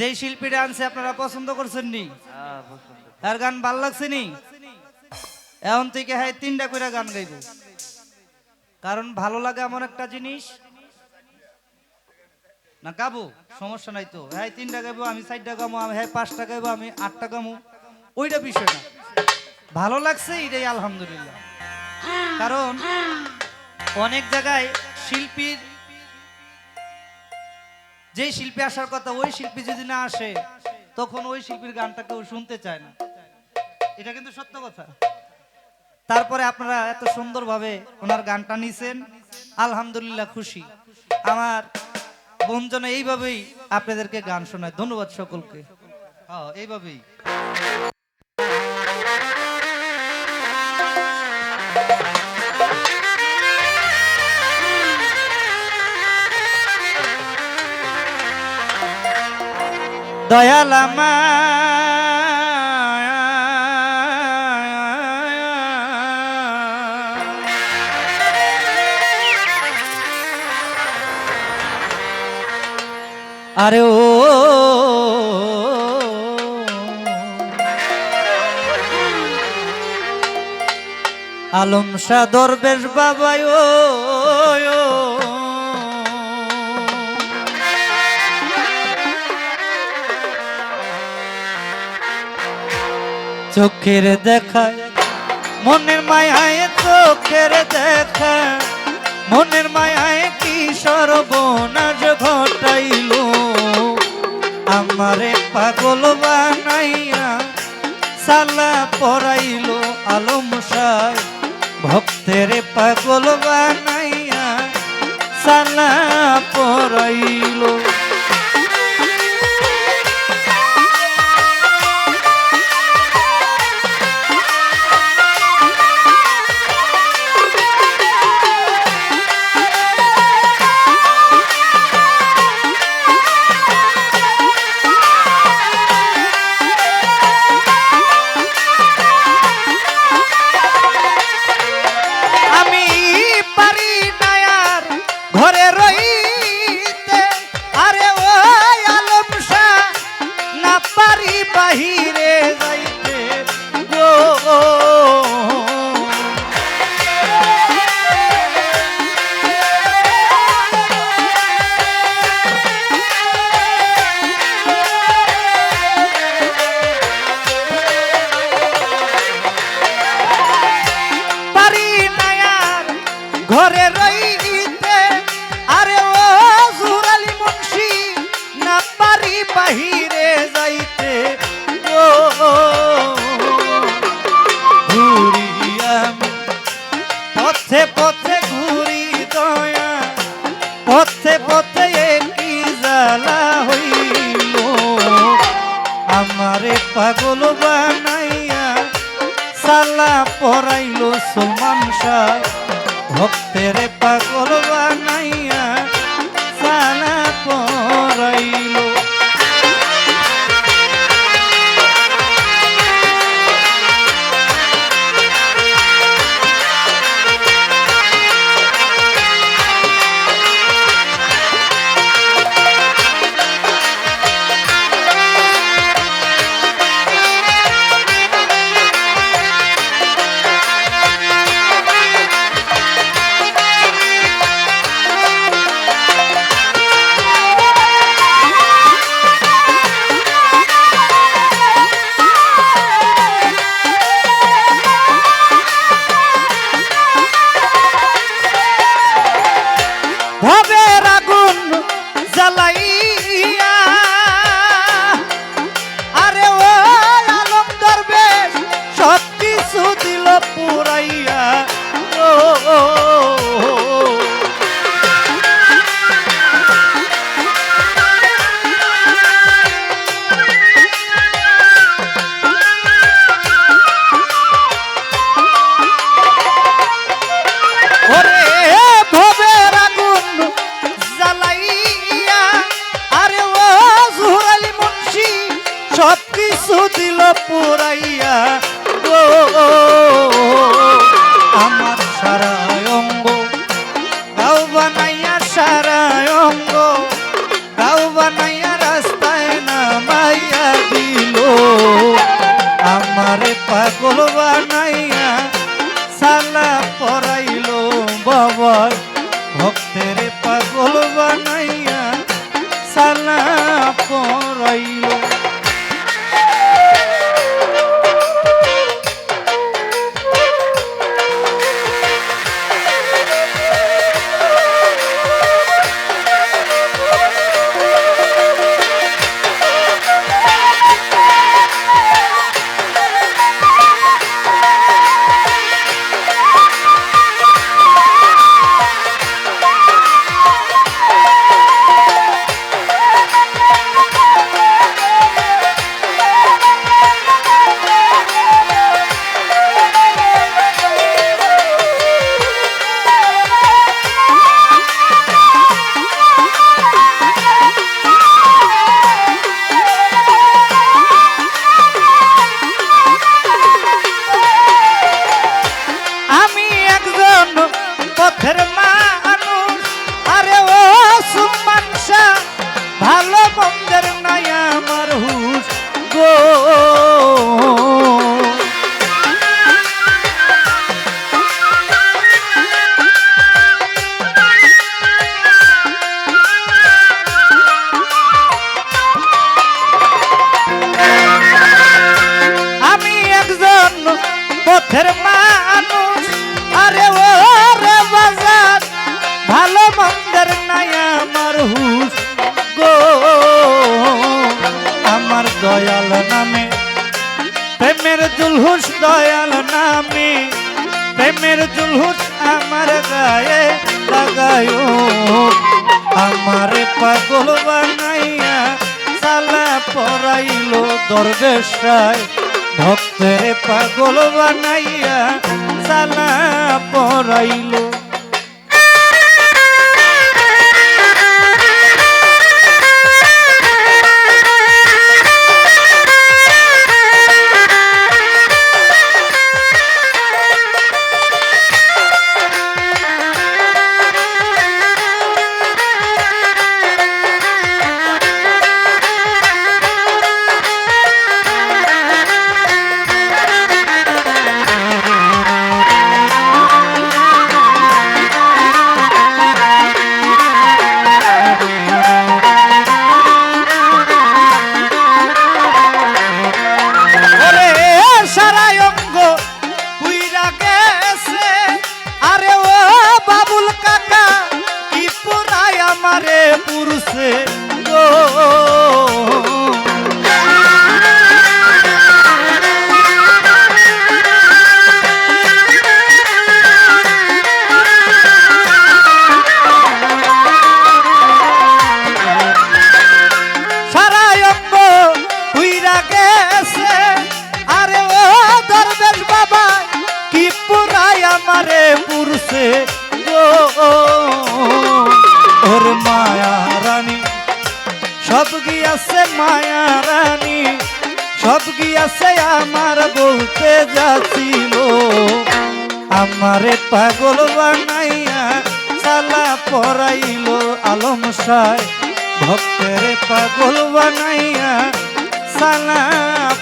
যেই শিল্পীটা আনছে আপনারা পছন্দ করছেন নি? আর গান ভাল লাগছে নি? এখন থেকে হ্যাঁ 3টা করে গান গাইব, কারণ ভালো লাগে এমন একটা জিনিস না। গাবো, সমস্যা নাই তো। হ্যাঁ 3টা গাইবো, আমি 4টা গামো, আমি হ্যাঁ 5টা গাইবো, আমি 8টা গামো, ওইটা বিষয় না। ভালো লাগছে এটাই আলহামদুলিল্লাহ। কারণ অনেক জায়গায় শিল্পীর, যেই শিল্পী আসার কথা ওই শিল্পী যদি না আসে তখন ওই শিল্পীর গানটা কেউ শুনতে চায় না, এটা কিন্তু সত্য কথা। তারপরে আপনারা এত সুন্দরভাবে ওনার গানটা নিছেন, আলহামদুলিল্লাহ খুশি। আমার বোনজন এইভাবেই আপনাদেরকে গান শোনায়। ধন্যবাদ সকলকে। হ্যাঁ এইভাবেই। দয়াল আরে ও আলম শাহ দরবেশ বাবা ও চোখের দেখায় মনের মায়ায়, চোখের দেখা মনের মায়ায় কি সর্বনাশ ঘটাইল, আমারে পাগল বানাইয়া সালা পরাইল। আলম শাহ ভক্তের পাগল বানাইয়া সালা পরাইল। বাহিরে যাইতে গো পারি নায়ার ঘরে রইতে, আরে ও জুরালি মুন্সি না পারি বাহিরে যাইতে ঘুরি আমি পথে পথে ঘুরি দয়া, পথে পথে কি জ্বালা হইল, আমারে পাগল বানাইয়া সালা পরাইল। সুলমান শাহ ভক্তের পাগল বানাইয়া সালা পরাইল। ভবের আগুন জ্বালাইয়া, আরে ও আলম দরবেশ সব কিছু দিল পুরাইয়া। সব কিছু দিল পুরাইয়া গো, আমার সারা অঙ্গ গাও বানাইয়া, সারা অঙ্গ গাও বানাইয়া রাস্তায় নাম দয়াল নামে প্রেমের জুলহুস দয়াল নামে প্রেমের জুলহুস আমার গায়ে লাগায়ো আমারে পাগল বানাইয়া সালা পরাইলো দরবেশায় ভক্তের পাগল বানাইয়া সালা পরাইলো পুরুষে গো সারা অঙ্গ উইরা গেছে আরে ও দরবেশ বাবা কি পুরাই আমারে পুরুষে গো ওর মায়া রানী সব গিয়াছে মায়া রানী সব গিয়াছে আমার বলতে যাচ্ছিল আমারে পাগল বানাইয়া সালা পরাইলো আলম সায় ভক্তের পাগল বানাইয়া সালা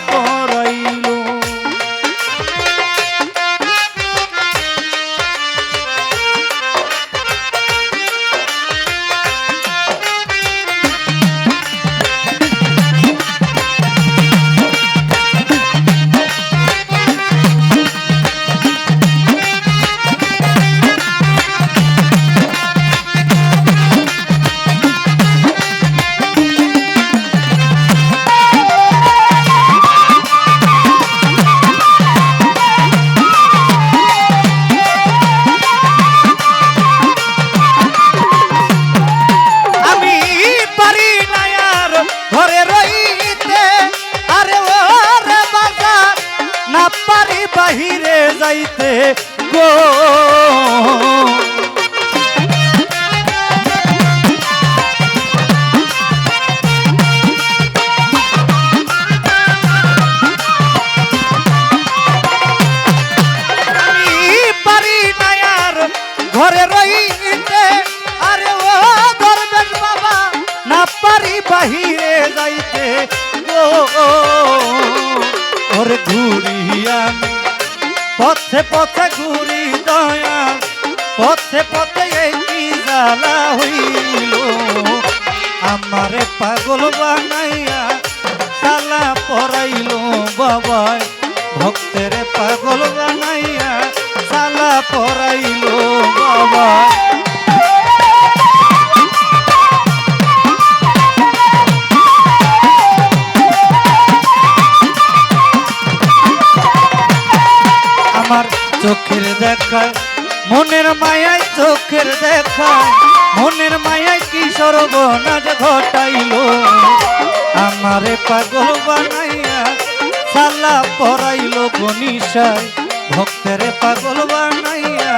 পরাইলো বাহিরে যাইতে গো পারি না আর ঘরে রইতে আরে ও দরবেশ বাবা না পারি বাহিরে যাইতে গো ওরে ঘুরি আমি পথে পথে ঘুরি দয়াল পথে পথে এই কি জ্বালা হইল আমারে পাগল বানাইয়া সালা পরাইলো বাবাই ভক্তের পাগল বানাইয়া সালা পরাইলো বাবা আমার চোখের দেখায় মনের মায়ায় চোখের দেখায় মনের মায়ায় কি সর্বনাশ ঘটাইলো আমারে পাগল বানাইয়া সালা পরাইলো গনিশায় ভক্তের পাগল বানাইয়া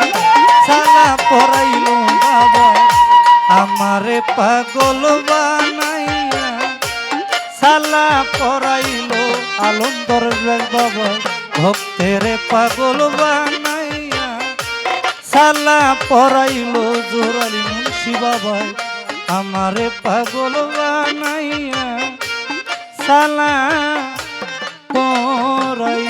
সালা পরাইলো বাবা আমারে পাগল বানাইয়া সালা পরাইলো আলম দরবেশ বাবা ভক্তের পাগল বানাইয়া সালা পরাইলো জোরালি মুন্সি বাবাই আমারে পাগল বানাইয়া সালা পরাই